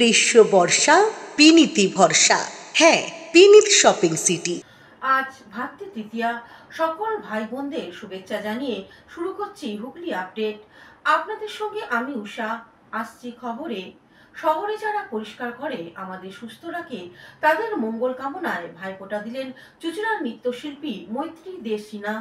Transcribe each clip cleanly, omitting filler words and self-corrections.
গ্রীষ্ম বর্ষা বিনীতি ভরসা। হ্যাঁ, বিনীত শপিং সিটি। আজ ভাতৃ তৃতীয়া, সকল ভাই বোনদের শুভেচ্ছা জানিয়ে শুরু করছি হুগলি আপডেট। আপনাদের সঙ্গে আমি উষা। আসছি খবরে। শহরে যারা পরিষ্কার করে আমাদের সুস্থ রাখে, তাদের মঙ্গল কামনায় ভাইফোঁটা দিলেন চুঁচুড়ার নৃত্যশিল্পী মৈত্রী দে সিনহা।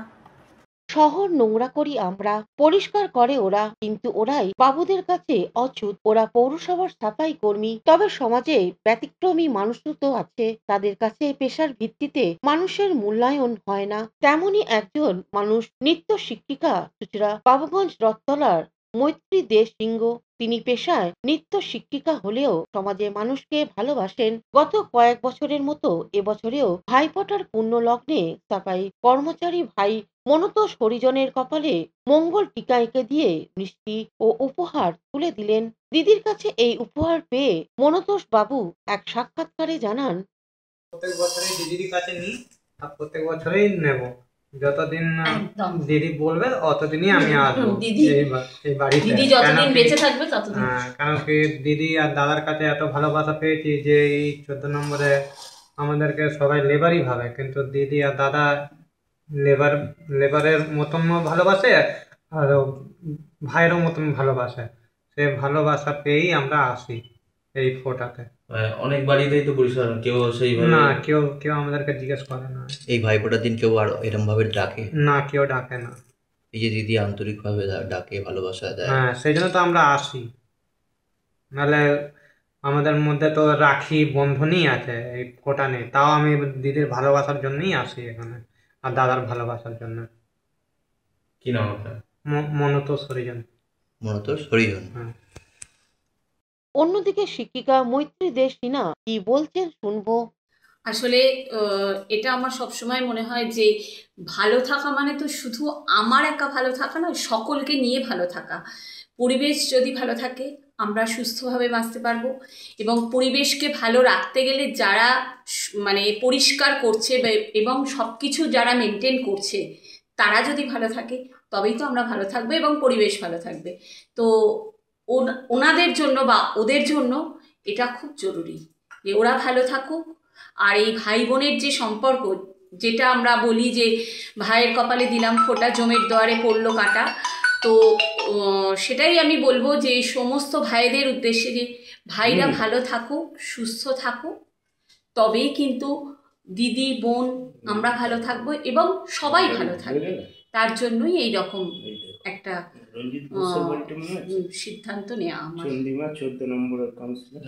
শহর নোংরা করি আমরা, পরিষ্কার করে ওরা, কিন্তু ওরাই বাবুদের কাছে অচ্যুত। ওরা পৌরসভার সাফাই কর্মী, তবে সমাজে ব্যতিক্রমী মানুষও তো আছে, তাদের কাছে পেশার ভিত্তিতে মানুষের মূল্যায়ন হয় না। তেমনই একজন মানুষ নৃত্য শিক্ষিকা চুঁচুড়া বাবুগঞ্জ রথতলার মৈত্রী দে সিংহ। তিনি পেশায় নৃত্য শিক্ষিকা হলেও সমাজে মানুষকে ভালোবাসেন। গত কয়েক বছরের মতো এবছরেও ভাইফোঁটার পুণ্য লগ্নে সাফাই কর্মচারী ভাই মনতোষ হরিজনের কপালে মঙ্গল টিকা এঁকে দিয়ে মিষ্টি ও উপহার তুলে দিলেন। দিদির কাছে এই উপহার পেয়ে মনতোষ বাবু এক সাক্ষাৎকারে জানান, প্রত্যেক বছরই দিদির কাছে নিই আর প্রত্যেক বছরই নেব। যতদিন দিদি বলবে অতদিনই আমি আসবো এই বাড়িতে। দিদি যতদিন বেঁচে থাকবে ততদিন। কারণ কি দিদি আর দাদার কাছে এত ভালোবাসা পেয়েছি যে এই 14 নম্বরে আমাদেরকে সবাই লেবারই ভাবে, কিন্তু দিদি আর দাদা লেবারের মতন ভালোবাসে আর ভাইয়েরও মতন ভালোবাসে। সে ভালোবাসা পেয়েই আমরা আসি এই ফোটাতে। অনেক বাড়িতেই তো পরিষ্কার কেউ সেইভাবে না, কেউ আমাদেরকে জিজ্ঞেস করে না। এই ভাইফোঁটার দিন কেউ আর এরকম ভাবে ডাকে না, কেউ ডাকে না। এই যে দিদি আন্তরিক ভাবে ডাকে, ভালোবাসা দেয়, হ্যাঁ, সেই জন্য তো আমরা আসি। নাহলে আমাদের মধ্যে তো রাখি বন্ধনই আছে, এই ফোঁটা নেই। তাও আমি দিদির ভালোবাসার জন্যই আসি এখানে আর দাদার ভালোবাসার জন্য। কি নাম আপনার? মনতোষ হরিজন। মনতোষ হরিজন। হ্যাঁ। অন্যদিকে শিক্ষিকা মৈত্রী দে সিনহা কি বলছেন শুনবো। আসলে এটা আমার সবসময় মনে হয় যে ভালো থাকা মানে তো শুধু আমার একা ভালো থাকা নয়, সকলকে নিয়ে ভালো থাকা। পরিবেশ যদি ভালো থাকে আমরা সুস্থভাবে বাঁচতে পারবো, এবং পরিবেশকে ভালো রাখতে গেলে যারা মানে পরিষ্কার করছে এবং সব কিছু যারা মেনটেন করছে তারা যদি ভালো থাকে তবেই তো আমরা ভালো থাকবো এবং পরিবেশ ভালো থাকবে। তো ওনাদের জন্য বা ওদের জন্য এটা খুব জরুরি যে ওরা ভালো থাকুক। আর এই ভাই বোনের যে সম্পর্ক, যেটা আমরা বলি যে ভাইয়ের কপালে দিলাম ফোঁটা, জমের দোয়ারে পড়লো কাঁটা, তো সেটাই আমি বলবো যে সমস্ত ভাইদের উদ্দেশ্যে যে ভাইরা ভালো থাকুক, সুস্থ থাকুক, তবেই কিন্তু দিদি বোন আমরা ভালো থাকবো এবং সবাই ভালো থাকবে। তার জন্যই এই রকম একটা সিদ্ধান্ত নেওয়া আমার। 14 নম্বরের কাউন্সিলর।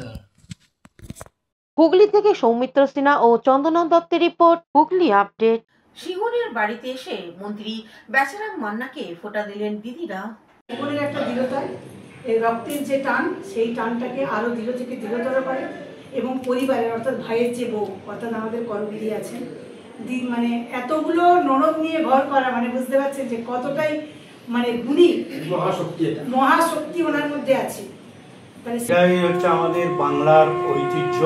হুগলি থেকে সৌমিত্র সিনহা ও চন্দনা দত্তের রিপোর্ট, হুগলি আপডেট। সিঙ্গুরের বাড়িতে এসে মন্ত্রী বেচারাম মান্নাকে ফোঁটা দিলেন দিদিরা। জীবনের একটা দৃঢ়তা, এই রক্তের যে টান, সেই টানটাকে আরো দৃঢ় থেকে দৃঢ়তর করে। এবং পরিবারের অর্থাৎ ভাইয়ের যে বউ অর্থাৎ আমাদের করবিদি আছেন, মানে এতগুলো ননদ নিয়ে ঘর করা, মানে বুঝতে পারছেন যে কতটাই মানে গুণী মহাশক্তি ওনার মধ্যে আছে। এটাই হচ্ছে আমাদের বাংলার ঐতিহ্য।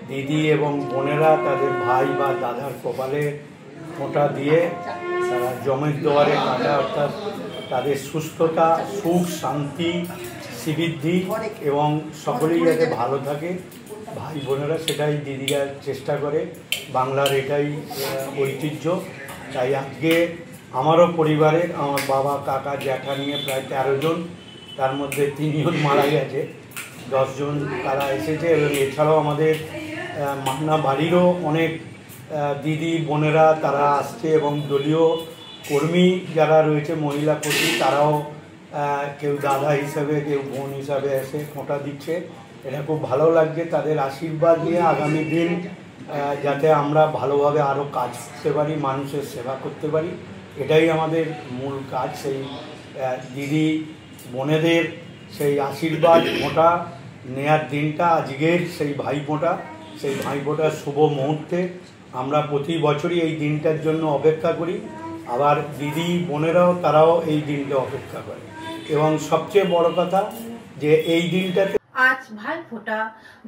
দিদি এবং বোনেরা তাদের ভাই বা দাদার কপালে ফোঁটা দিয়ে তারা জমের দোয়ারে কাটা, অর্থাৎ তাদের সুস্থতা, সুখ, শান্তি, শ্রীবৃদ্ধি এবং সকলেই যাতে ভালো থাকে ভাই বোনেরা, সেটাই দিদিরা চেষ্টা করে। বাংলার এটাই ঐতিহ্য। তাই আজকে আমারও পরিবারে আমার বাবা, কাকা, জ্যাঠা নিয়ে প্রায় 13 জন, তার মধ্যে 3 জন মারা গেছে, 10 জন তারা এসেছে। এবং এছাড়াও আমাদের মান্না বাড়িরও অনেক দিদি বোনেরা তারা আসছে, এবং দলীয় কর্মী যারা রয়েছে মহিলা কর্মী তারাও কেউ দাদা হিসাবে কেউ বোন হিসাবে এসে ফোঁটা দিচ্ছে। এটা খুব ভালো লাগছে। তাদের আশীর্বাদ নিয়ে আগামী দিন যাতে আমরা ভালোভাবে আরও কাজ করতে পারি, মানুষের সেবা করতে পারি, এটাই আমাদের মূল কাজ। সেই দিদি বোনেদের সেই আশীর্বাদ ফোঁটা নেয়ার দিনটা আজকের, সেই ভাইফোঁটা, সেই ভাইফোঁটার শুভ মুহূর্তে আমরা প্রতি বছরই এই দিনটার জন্য অপেক্ষা করি। আবার দিদি বোনেরাও তারাও এই দিনটা অপেক্ষা করে। এবং সবচেয়ে বড় কথা যে এই দিনটাতে আজ আজ ভাই ফোঁটা,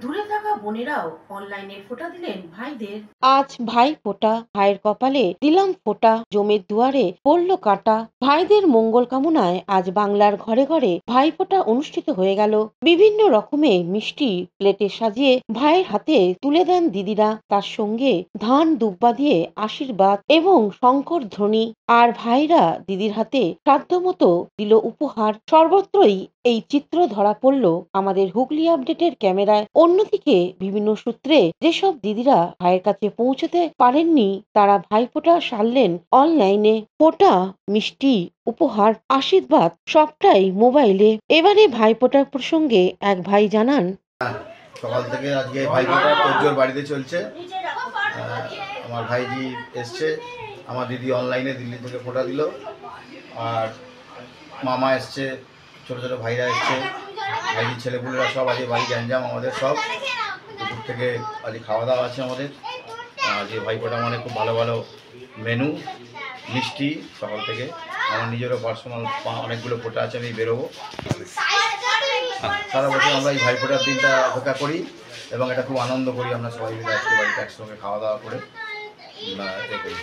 দূরে থাকা বোনেরাও অনলাইনে ফোঁটা দিলেন ভাইদের। আজ ভাই ফোঁটা, ভাইয়ের কপালে দিলাম ফোঁটা, জমের দুয়ারে পড়ল কাঁটা। ভাইদের মঙ্গল কামনায় আজ বাংলার ঘরে ঘরে ভাই ফোঁটা অনুষ্ঠিত হয়ে গেল। বিভিন্ন রকমের মিষ্টি প্লেটে সাজিয়ে ভাইয়ের হাতে তুলে দেন দিদিরা, তার সঙ্গে ধান দুব্বা দিয়ে আশীর্বাদ এবং শঙ্কর ধ্বনি। আর ভাইরা দিদির হাতে সাধ্যমতো দিল উপহার। সর্বত্রই এই চিত্র ধরা পড়ল আমাদের হুগলি আপডেটের ক্যামেরায়। অন্যদিকে বিভিন্ন সূত্রে যেসব দিদিরা ভাইয়ের কাছে পৌঁছতে পারেননি, তারা ভাইফোঁটা সারলেন অনলাইনে। ফোঁটা, মিষ্টি, উপহার, আশীর্বাদ সবটাই মোবাইলে। এবারে ভাইফোঁটার প্রসঙ্গে এক ভাই জানান, সকাল থেকে আজকে ভাইফোঁটা তোর বাড়িতে চলছে। আমার ভাইজি এসছে, আমার দিদি অনলাইনে দিল্লি থেকে ফোঁটা দিল, আর মামা এসছে, ছোটো ছোটো ভাইরা এসছে, ভাইজির ছেলেপুলেরা সব আজকে বাড়ি গ্যাঞ্জাম আমাদের সব। দুপুর থেকে আজকে খাওয়া দাওয়া আছে আমাদের। আজকে ভাইফোঁটা মানে খুব ভালো ভালো মেনু, মিষ্টি সকাল থেকে। আমার নিজেরও পার্সোনাল অনেকগুলো ফোঁটা আছে, আমি বেরোবো। সারা বছর আমরা এই ভাইফোঁটার দিনটা অপেক্ষা করি এবং এটা খুব আনন্দ করি। আমরা সবাই মিলে আজকে বাড়িতে একসঙ্গে খাওয়া দাওয়া করে এ করি।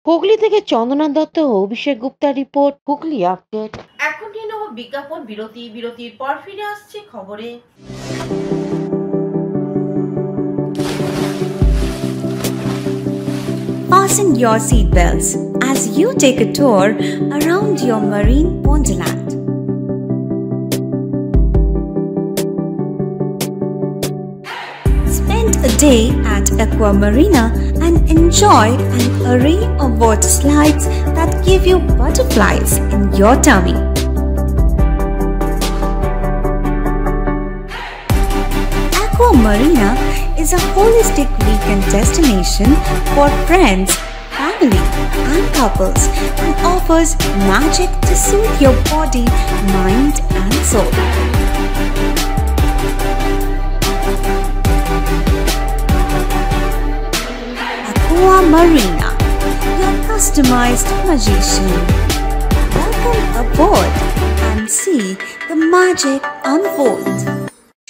হুগলি থেকে চন্দনা দত্ত ও অভিষেক গুপ্তার রিপোর্ট, হুগলি আপডেট। এখন নিয়ে নেব বিজ্ঞাপন বিরতি। বিরতির পর ফিরে আসছে খবরে। Fasten your seatbelts as you take a tour around your marine wonderland. Spend a day at Aqua Marina and enjoy an array of water slides that give you butterflies in your tummy. Aqua Marina is a holistic weekend destination for friends, family, and couples and offers magic to soothe your body, mind, and soul. Aqua Marina, your customized magician. Welcome aboard and see the magic unfold.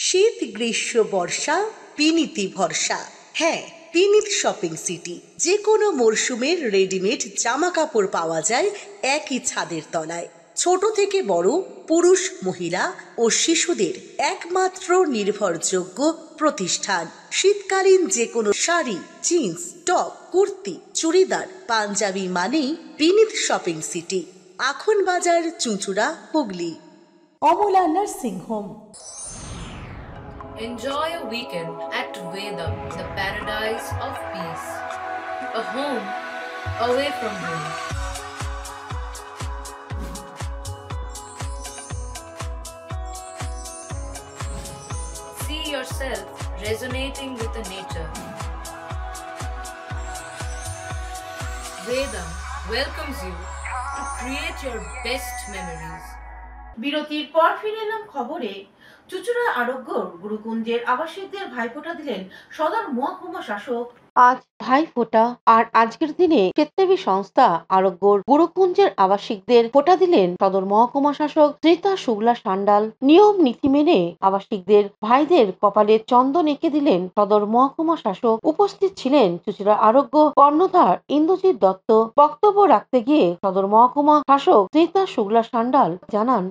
শীত, গ্রীষ্ম, বর্ষা, বিনীতি ভরসা। হ্যাঁ, বিনীত shopping city. যে কোনো মরশুমের readymade জামা কাপড় পাওয়া যায় একই ছাদের তলায়। ছোট থেকে বড়, পুরুষ, মহিলা ও শিশুদের একমাত্র নির্ভরযোগ্য প্রতিষ্ঠান। শীতকালীন যে কোনো শাড়ি, জিন্স, টপ, কুর্তি, চুড়িদার, পাঞ্জাবি মানেই বিনীত শপিং সিটি। আখন বাজার, চুঁচুড়া, Hooghly. Amala nursing home. Enjoy a weekend at Vedam, the paradise of peace. A home away from home. See yourself resonating with the nature. Vedam welcomes you to create your best memories. বিরতির পর ফিরে এলাম খবরে। চুঁচুড়া আরোগ্য গুরুকুঞ্জের আবাসিকদের ভাইফোঁটা দিলেন সদর মহকুমা শাসক। আজ ভাইফোঁটা, আর আজকের দিনে স্বেচ্ছাসেবী সংস্থা আরোগ্য গুরুকুঞ্জের আবাসিকদের ফোঁটা দিলেন সদর মহকুমা শাসক রীতা শুক্লা সান্যাল। নিয়ম নীতি মেনে আবাসিকদের ভাইদের কপালে চন্দন এঁকে দিলেন সদর মহকুমা শাসক। উপস্থিত ছিলেন চুঁচুড়া আরোগ্য কর্ণধার ইন্দ্রজিৎ দত্ত। বক্তব্য রাখতে গিয়ে সদর মহকুমা শাসক রীতা শুক্লা সান্যাল জানান,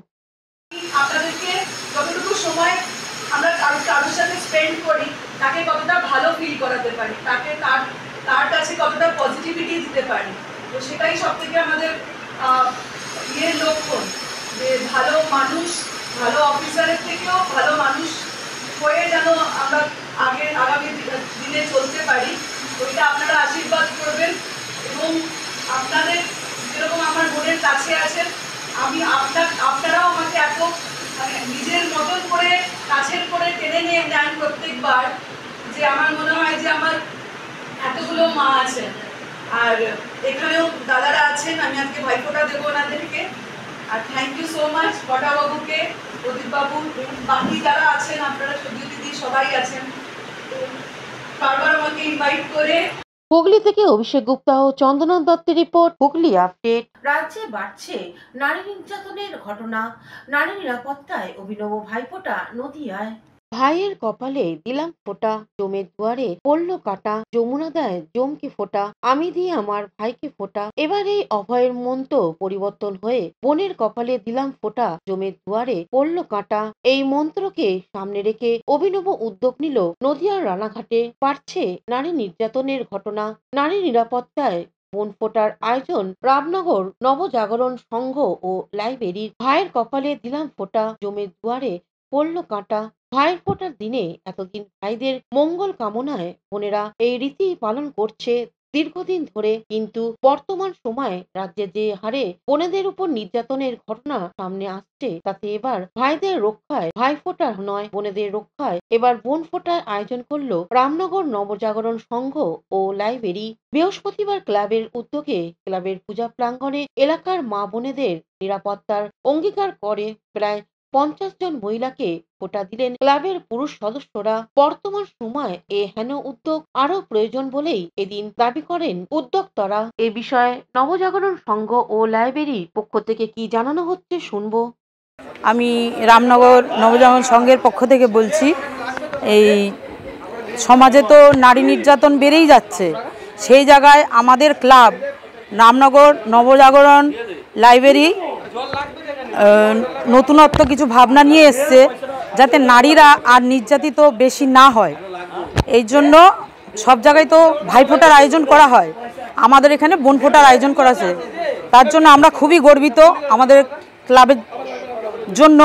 আপনাদেরকে যতটুকু সময় আমরা কারোর সাথে স্পেন্ড করি, তাকে কতটা ভালো ফিল করাতে পারি, তাকে তার কাছে কতটা পজিটিভিটি দিতে পারি, তো সেটাই সব থেকে আমাদের লক্ষণ, যে ভালো মানুষ, ভালো অফিসারের থেকেও ভালো মানুষ হয়ে যেন আমরা আগামী দিনে চলতে পারি। ওইটা আপনারা আশীর্বাদ করবেন এবং আপনাদের যেরকম আমার বোনের কাছে আছেন, আমি আপনারাও আমাকে এত নিজের মতন করে কাছের করে টেনে নিয়ে নেন প্রত্যেকবার, যে আমার মনে হয় যে আমার এতগুলো মা আছেন আর এখানেও দাদারা আছেন। আমি আজকে ভাইফোঁটা দেবো ওনাদেরকে। আর থ্যাংক ইউ সো মাচ বটাবাবুকে, প্রদীপবাবু, বাকি যারা আছেন আপনারা, সবজি দিদি সবাই আছেন, বারবার আমাকে ইনভাইট করে। হুগলি থেকে অভিষেক গুপ্তা ও চন্দনা দত্তের রিপোর্ট, হুগলি আপডেট। রাজ্যে বাড়ছে নারী নির্যাতনের ঘটনা, নারী নিরাপত্তায় অভিনব ভাইফোঁটা নদিয়ায়। ভাইয়ের কপালে দিলাম ফোঁটা, জমের দুয়ারে পড়লো কাটা, যমুনা দেয় জমকে ফোঁটা, আমি দিয়ে আমার ভাইকে ফোঁটা। এবার এই অভয়ের মন তো পরিবর্তন হয়ে বোনের কপালে দিলাম ফোঁটা, জমের দুয়ারে পড়লো কাটা। এই মন্ত্রকে সামনে রেখে অভিনব উদ্যোগ নিল নদিয়ার রানাঘাটে। বাড়ছে নারী নির্যাতনের ঘটনা, নারী নিরাপত্তায় বোন ফোঁটার আয়োজন রামনগর নবজাগরণ সংঘ ও লাইব্রেরির। ভাইয়ের কপালে দিলাম ফোঁটা, জমের দুয়ারে পড়লো কাঁটা। ভাইয়ের ফোঁটার দিনে এতদিন ভাইদের মঙ্গল কামনায় বোনেরা এই রীতি পালন করছে দীর্ঘদিন ধরে, কিন্তু বর্তমান সময়ে রাজ্যে যে হারে বোনেদের উপর নির্যাতনের ঘটনা সামনে আসছে, তাতে এবার ভাইদের রক্ষায় ভাইফোঁটা নয়, বোনেদের রক্ষায় এবার বোন ফোঁটার আয়োজন করলো রামনগর নবজাগরণ সংঘ ও লাইব্রেরি। বৃহস্পতিবার ক্লাবের উদ্যোগে ক্লাবের পূজা প্রাঙ্গণে এলাকার মা বোনেদের নিরাপত্তার অঙ্গীকার করে প্রায় 50 জন মহিলাকে ফোঁটা দিলেন ক্লাবের পুরুষ সদস্যরা। বর্তমান সময় এ হেন উদ্যোগ আরো প্রয়োজন বলেই এদিন দাবি করেন উদ্যোক্তারা। এ বিষয়ে নবজাগরণ সংঘ ও লাইব্রেরির পক্ষ থেকে কি জানানো হচ্ছে শুনবো। আমি রামনগর নবজাগরণ সংঘের পক্ষ থেকে বলছি, এই সমাজে তো নারী নির্যাতন বেড়েই যাচ্ছে, সেই জায়গায় আমাদের ক্লাব রামনগর নবজাগরণ লাইব্রেরি নতুনত্ব কিছু ভাবনা নিয়ে এসছে যাতে নারীরা আর নির্যাতিত বেশি না হয়। এই জন্য সব জায়গায় তো ভাইফোঁটার আয়োজন করা হয়, আমাদের এখানে বোন ফোঁটার আয়োজন করা আছে। তার জন্য আমরা খুবই গর্বিত আমাদের ক্লাবের জন্য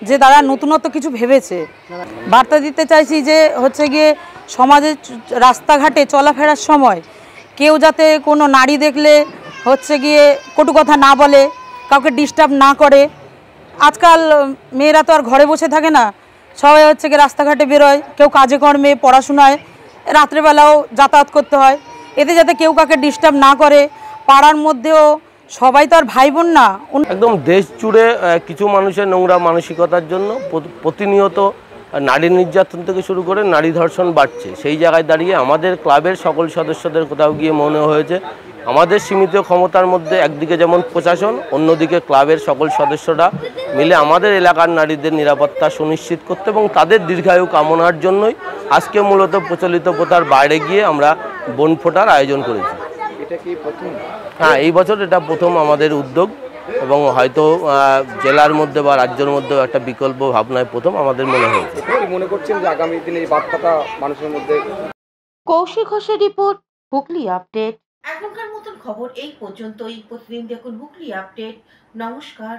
যে তারা নতুনত্ব কিছু ভেবেছে। বার্তা দিতে চাইছি যে হচ্ছে গিয়ে সমাজে রাস্তাঘাটে চলাফেরার সময় কেউ যাতে কোনো নারী দেখলে হচ্ছে গিয়ে কটু কথা না বলে, কাউকে ডিস্টার্ব না করে। আজকাল মেয়েরা তো আর ঘরে বসে থাকে না, সবাই হচ্ছে গিয়ে রাস্তাঘাটে বেরোয়, কেউ কাজে কর্মে পড়াশোনায় রাত্রেবেলাও যাতায়াত করতে হয়। এতে যাতে কেউ কাউকে ডিস্টার্ব না করে, পাড়ার মধ্যেও সবাই তো আর ভাই বোন না। একদম দেশ জুড়ে কিছু মানুষের নোংরা মানসিকতার জন্য প্রতিনিয়ত নারী নির্যাতন থেকে শুরু করে নারী ধর্ষণ বাড়ছে। সেই জায়গায় দাঁড়িয়ে আমাদের ক্লাবের সকল সদস্যদের কোথাও গিয়ে মনে হয়েছে আমাদের সীমিত ক্ষমতার মধ্যে একদিকে যেমন প্রশাসন, অন্যদিকে ক্লাবের সকল সদস্যরা মিলে আমাদের এলাকার নারীদের নিরাপত্তা সুনিশ্চিত করতে এবং তাদের দীর্ঘায়ু কামনার জন্যই আজকে মূলত প্রচলিত প্রথার বাইরে গিয়ে আমরা বোন ফোঁটার আয়োজন করেছি। এটা কি প্রথম? হ্যাঁ, এই বছর এটা প্রথম আমাদের উদ্যোগ এবং হয়তো জেলার মধ্যে বা রাজ্যের মধ্যেও একটা বিকল্প ভাবনায় প্রথম আমাদের মনে হয়েছে। মনে করছেন যে আগামী দিনে এই বার্তাটা মানুষের মধ্যে? কৌশিক ঘোষের রিপোর্ট, হুগলি আপডেট। এখনকার মতন খবর এই পর্যন্তই। প্রতিদিন দেখুন হুগলি আপডেট। নমস্কার।